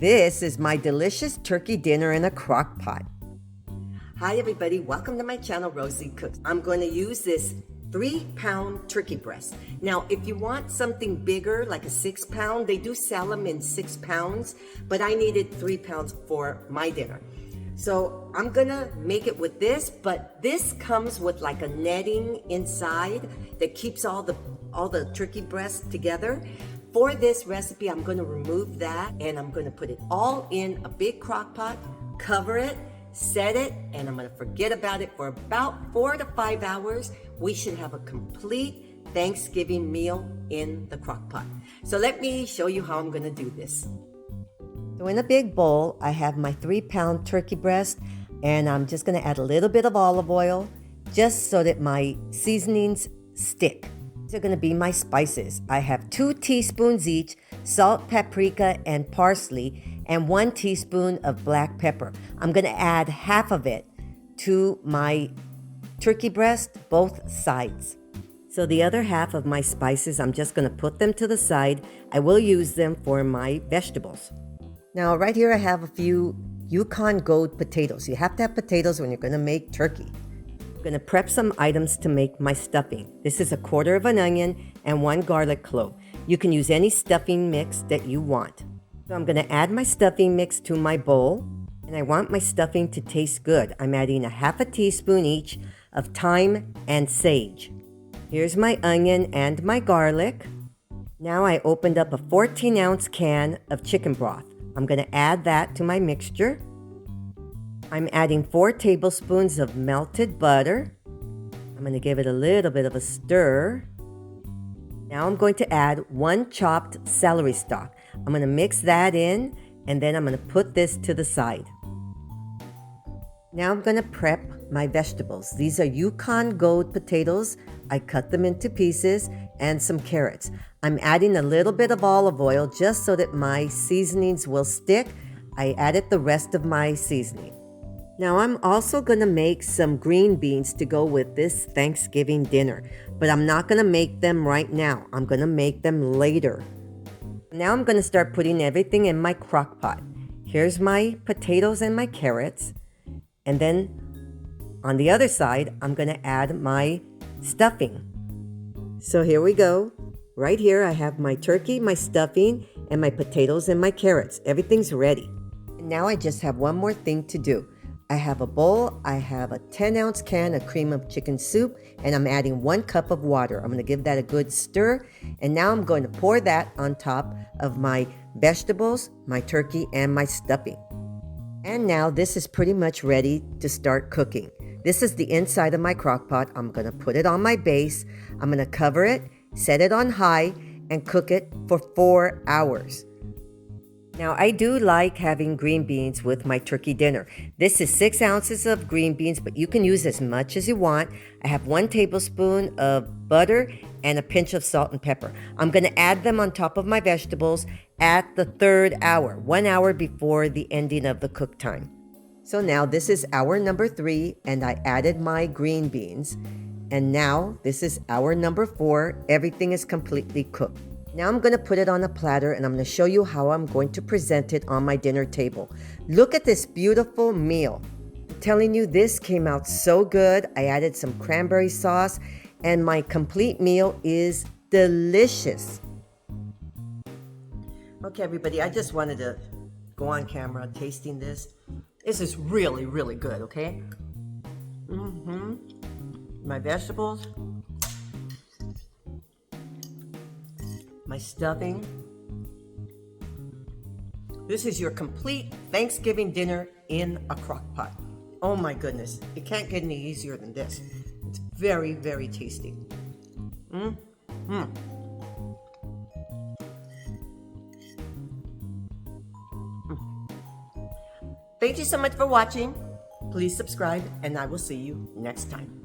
This is my delicious turkey dinner in a crock pot. Hi everybody, welcome to my channel, Rosie Cooks. I'm going to use this 3-pound turkey breast. Now, if you want something bigger, like a 6-pound, they do sell them in 6 pounds, but I needed 3 pounds for my dinner. So I'm gonna make it with this, but this comes with like a netting inside that keeps all the turkey breasts together. For this recipe, I'm gonna remove that and I'm gonna put it all in a big crock pot, cover it, set it, and I'm gonna forget about it for about 4 to 5 hours. We should have a complete Thanksgiving meal in the crock pot. So let me show you how I'm gonna do this. So in a big bowl, I have my 3-pound turkey breast, and I'm just gonna add a little bit of olive oil just so that my seasonings stick. These are gonna be my spices. I have 2 teaspoons each, salt, paprika, and parsley, and 1 teaspoon of black pepper. I'm gonna add half of it to my turkey breast, both sides. So the other half of my spices, I'm just gonna put them to the side. I will use them for my vegetables. Now right here I have a few Yukon gold potatoes. You have to have potatoes when you're gonna make turkey. I'm gonna prep some items to make my stuffing. This is 1/4 of an onion and 1 garlic clove. You can use any stuffing mix that you want. So I'm gonna add my stuffing mix to my bowl, and I want my stuffing to taste good. I'm adding 1/2 teaspoon each of thyme and sage. Here's my onion and my garlic. Now I opened up a 14-ounce can of chicken broth. I'm going to add that to my mixture. I'm adding 4 tablespoons of melted butter. I'm going to give it a little bit of a stir. Now I'm going to add 1 chopped celery stalk. I'm going to mix that in, and then I'm going to put this to the side. Now I'm going to prep my vegetables. These are Yukon gold potatoes. I cut them into pieces, and some carrots. I'm adding a little bit of olive oil just so that my seasonings will stick. I added the rest of my seasoning. Now I'm also going to make some green beans to go with this Thanksgiving dinner, but I'm not going to make them right now. I'm going to make them later. Now I'm going to start putting everything in my crock pot. Here's my potatoes and my carrots. And then on the other side, I'm going to add my stuffing. So here we go. Right here I have my turkey, my stuffing, and my potatoes and my carrots. Everything's ready. And now I just have one more thing to do. I have a bowl. I have a 10-ounce can of cream of chicken soup, and I'm adding 1 cup of water. I'm going to give that a good stir, and now I'm going to pour that on top of my vegetables, my turkey, and my stuffing. And now this is pretty much ready to start cooking. This is the inside of my crock pot. I'm going to put it on my base. I'm going to cover it, set it on high, and cook it for 4 hours. Now, I do like having green beans with my turkey dinner. This is 6 ounces of green beans, but you can use as much as you want. I have 1 tablespoon of butter and a pinch of salt and pepper. I'm going to add them on top of my vegetables at the 3rd hour, 1 hour before the ending of the cook time. So now this is hour number 3, and I added my green beans. And now this is hour number 4. Everything is completely cooked. Now I'm going to put it on a platter, and I'm going to show you how I'm going to present it on my dinner table. Look at this beautiful meal. I'm telling you, this came out so good. I added some cranberry sauce, and my complete meal is delicious. Okay, everybody, I just wanted to go on camera tasting this. This is really, really good, okay? My vegetables, my stuffing. This is your complete Thanksgiving dinner in a crock pot. Oh my goodness, it can't get any easier than this. It's very, very tasty. Thank you so much for watching. Please subscribe, and I will see you next time.